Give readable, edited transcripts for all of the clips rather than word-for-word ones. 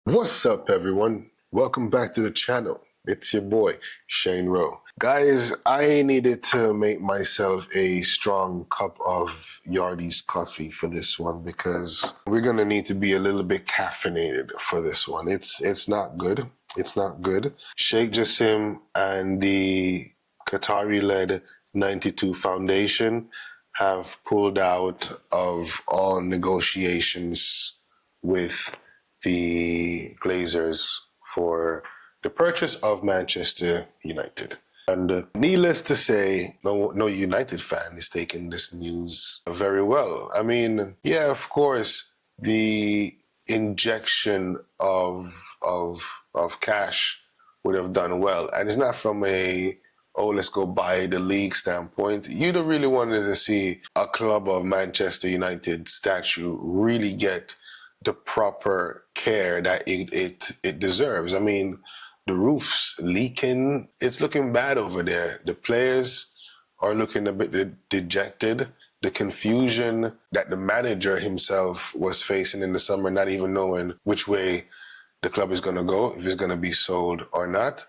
What's up, everyone? Welcome back to the channel. It's your boy, Shane Rowe. Guys, I needed to make myself a strong cup of Yardies coffee for this one because we're gonna need to be a little bit caffeinated for this one. It's not good. It's not good. Sheikh Jassim and the Qatari-led 92 Foundation have pulled out of all negotiations with the Glazers for the purchase of Manchester United. And needless to say, no United fan is taking this news very well. I mean, yeah, of course, the injection of cash would have done well, and it's not from a let's go buy the league standpoint. You'd have really wanted to see a club of Manchester United statue really get the proper care that it deserves. I mean, the roof's leaking. It's looking bad over there. The players are looking a bit dejected. The confusion that the manager himself was facing in the summer, not even knowing which way the club is going to go, if it's going to be sold or not.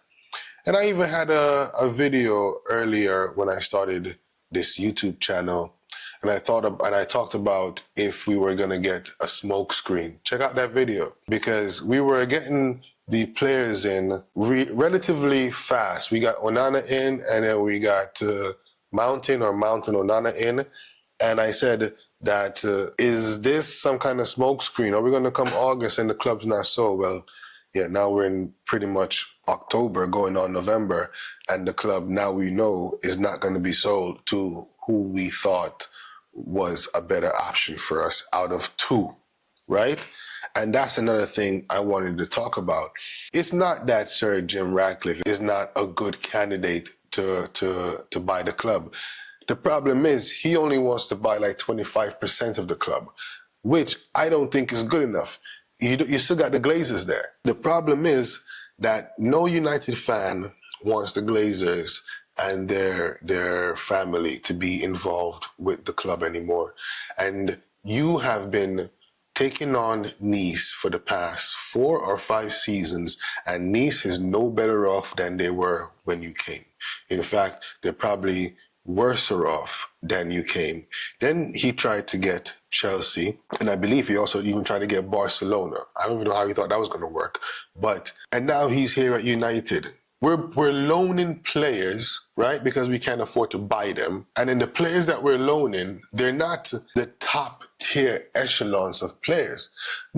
And I even had a video earlier when I started this YouTube channel, and I talked about if we were gonna get a smoke screen. Check out that video, because we were getting the players in relatively fast. We got Onana in, and then we got Mountain Onana in, and I said that is this some kind of smoke screen? Are we gonna come August and the club's not sold? Well, yeah, now we're in pretty much October, going on November, and the club, now we know, is not going to be sold to who we thought was a better option for us out of two, right? And that's another thing I wanted to talk about. It's not that Sir Jim Ratcliffe is not a good candidate to buy the club. The problem is he only wants to buy like 25% of the club, which I don't think is good enough. You still got the Glazers there. The problem is that no United fan wants the Glazers and their family to be involved with the club anymore. And you have been taking on Nice for the past 4 or 5 seasons, and Nice is no better off than they were when you came. In fact, they're probably worse off than you came. Then he tried to get Chelsea, and I believe he also even tried to get Barcelona. I don't even know how he thought that was going to work. And now he's here at United. We're loaning players, right? Because we can't afford to buy them. And then the players that we're loaning, they're not the top tier echelons of players.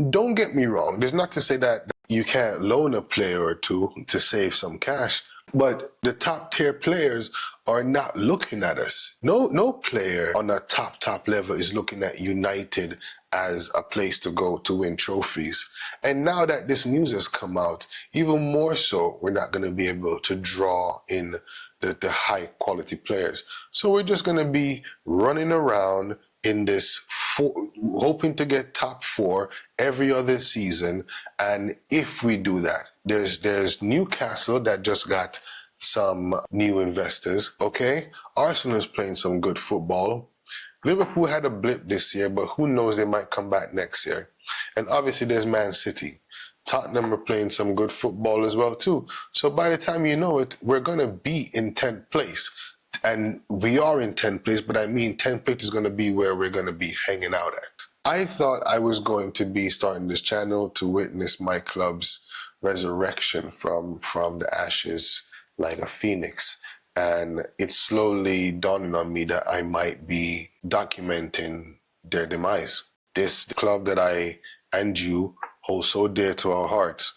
Don't get me wrong. There's not to say that you can't loan a player or two to save some cash, but the top tier players are not looking at us. No player on a top level is looking at United as a place to go to win trophies. And now that this news has come out, even more so, we're not going to be able to draw in the high quality players. So we're just going to be running around in this hoping to get top 4 every other season. And if we do that, there's Newcastle that just got some new investors, okay? Arsenal's playing some good football. Liverpool had a blip this year, but who knows, they might come back next year. And obviously there's Man City. Tottenham are playing some good football as well too. So by the time you know it, we're going to be in 10th place. And we are in 10th place, but I mean 10th place is going to be where we're going to be hanging out at. I thought I was going to be starting this channel to witness my club's resurrection from the ashes like a phoenix. And it's slowly dawning on me that I might be documenting their demise. This club that I and you hold so dear to our hearts,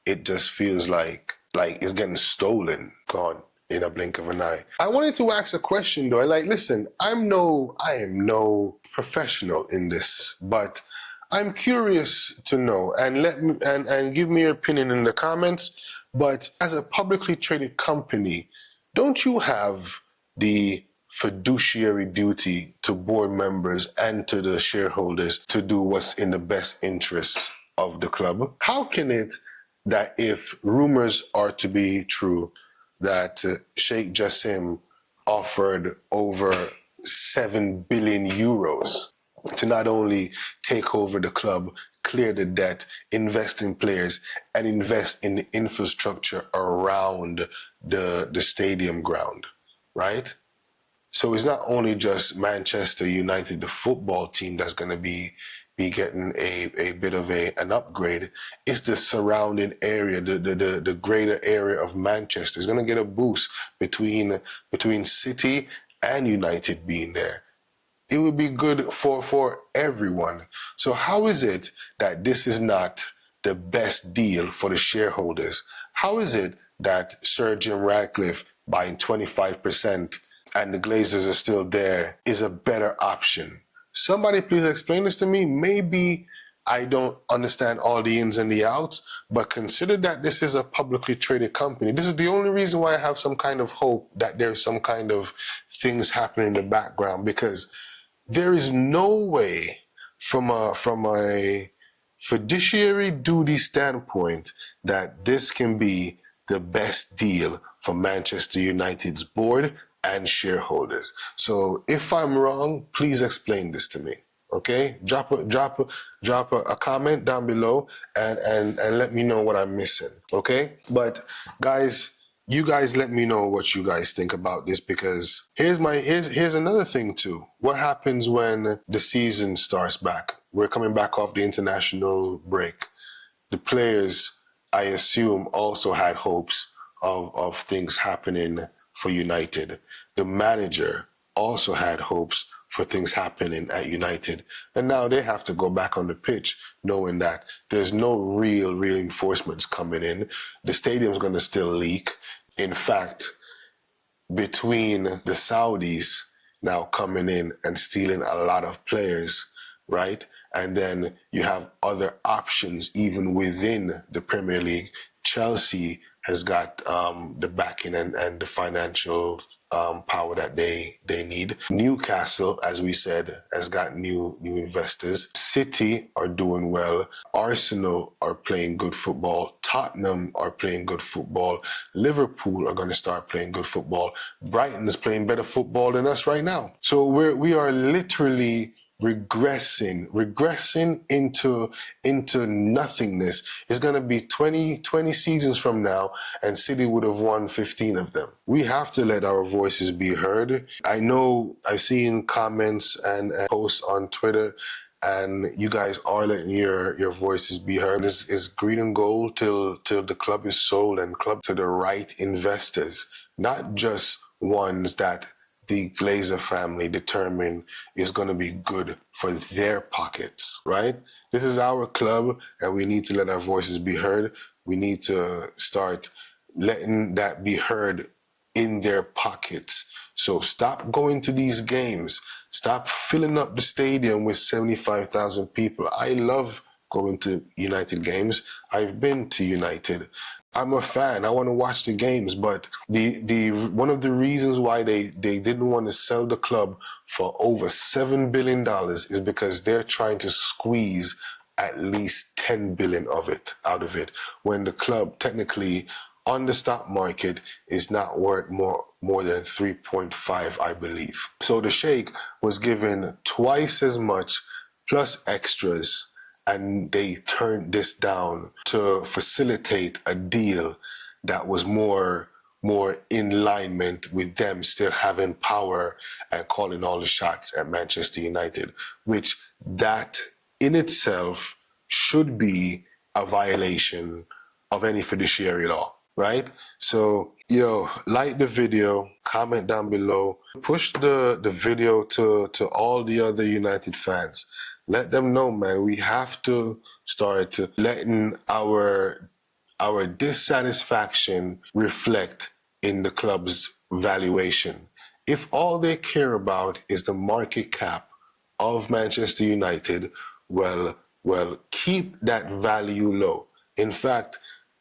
it just feels like it's getting stolen, gone in a blink of an eye. I wanted to ask a question though. Like, listen, I am no professional in this, but I'm curious to know, and and give me your opinion in the comments. But as a publicly traded company, don't you have the fiduciary duty to board members and to the shareholders to do what's in the best interests of the club? How can it that if rumors are to be true, that Sheikh Jassim offered over 7 billion euros to not only take over the club, clear the debt, invest in players, and invest in the infrastructure around the stadium ground, right? So it's not only just Manchester United, the football team, that's going to be getting a bit of an upgrade. It's the surrounding area, the greater area of Manchester is going to get a boost between City and United being there. It would be good for everyone. So how is it that this is not the best deal for the shareholders? How is it that Sir Jim Ratcliffe buying 25% and the Glazers are still there is a better option? Somebody please explain this to me. Maybe I don't understand all the ins and the outs, but consider that this is a publicly traded company. This is the only reason why I have some kind of hope that there's some kind of things happening in the background, because there is no way from a fiduciary duty standpoint that this can be the best deal for Manchester United's board and shareholders. So if I'm wrong, please explain this to me. Okay? Drop a comment down below and let me know what I'm missing. Okay? But guys, you guys let me know what you guys think about this, because here's another thing too. What happens when the season starts back? We're coming back off the international break. The players, I assume, also had hopes of things happening for United. The manager also had hopes for things happening at United. And now they have to go back on the pitch knowing that there's no real reinforcements coming in. The stadium's going to still leak. In fact, between the Saudis now coming in and stealing a lot of players, right? And then you have other options even within the Premier League. Chelsea has got the backing and the financial power that they need. Newcastle, as we said, has got new investors. City are doing well. Arsenal are playing good football. Tottenham are playing good football. Liverpool are going to start playing good football. Brighton's playing better football than us right now. So we are literally regressing into nothingness. It's going to be 20 seasons from now, and City would have won 15 of them. We have to let our voices be heard. I know I've seen comments and posts on Twitter, and you guys are letting your voices be heard. It's green and gold till the club is sold, and club to the right investors, not just ones that the Glazer family determine is going to be good for their pockets, right? This is our club, and we need to let our voices be heard. We need to start letting that be heard in their pockets. So stop going to these games. Stop filling up the stadium with 75,000 people. I love going to United games. I've been to United. I'm a fan. I want to watch the games, but the one of the reasons why they didn't want to sell the club for over $7 billion is because they're trying to squeeze at least 10 billion out of it, when the club technically on the stock market is not worth more than 3.5, I believe. So the Sheikh was given twice as much plus extras, and they turned this down to facilitate a deal that was more in alignment with them still having power and calling all the shots at Manchester United, which that in itself should be a violation of any fiduciary law, right? So, like the video, comment down below, push the video to all the other United fans. Let them know, man, we have to start letting our dissatisfaction reflect in the club's valuation. If all they care about is the market cap of Manchester United, well, keep that value low. In fact,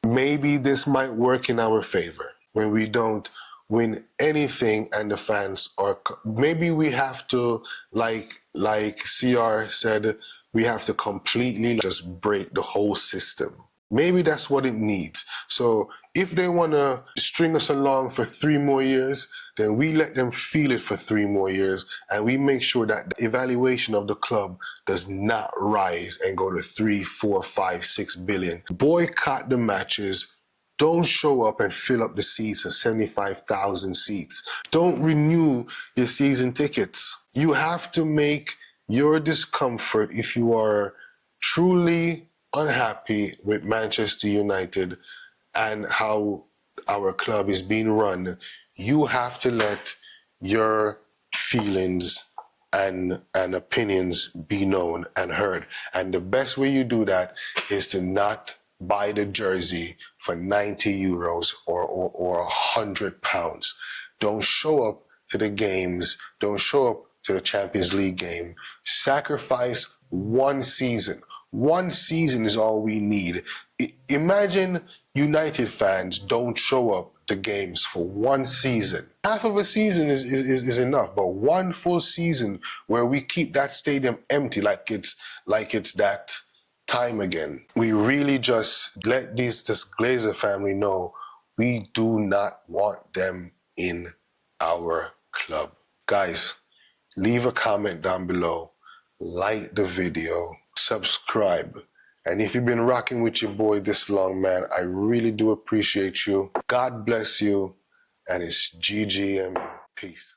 maybe this might work in our favor when we don't win anything and the fans are... Maybe we have to, like CR said, we have to completely just break the whole system. Maybe that's what it needs. So if they want to string us along for 3 more years, then we let them feel it for 3 more years, and we make sure that the evaluation of the club does not rise and go to 3, 4, 5, 6 billion. Boycott the matches. Don't show up and fill up the seats of 75,000 seats. Don't renew your season tickets. You have to make your discomfort, if you are truly unhappy with Manchester United and how our club is being run, you have to let your feelings and opinions be known and heard. And the best way you do that is to not buy the jersey for 90 euros or £100. Don't show up to the games. Don't show up to the Champions League game. Sacrifice one season. One season is all we need. Imagine United fans don't show up to games for one season. Half of a season is enough, but one full season where we keep that stadium empty like it's that time again. We really just let this Glazer family know we do not want them in our club. Guys, leave a comment down below, like the video, subscribe. And if you've been rocking with your boy this long, man, I really do appreciate you. God bless you. And it's GGM. Peace.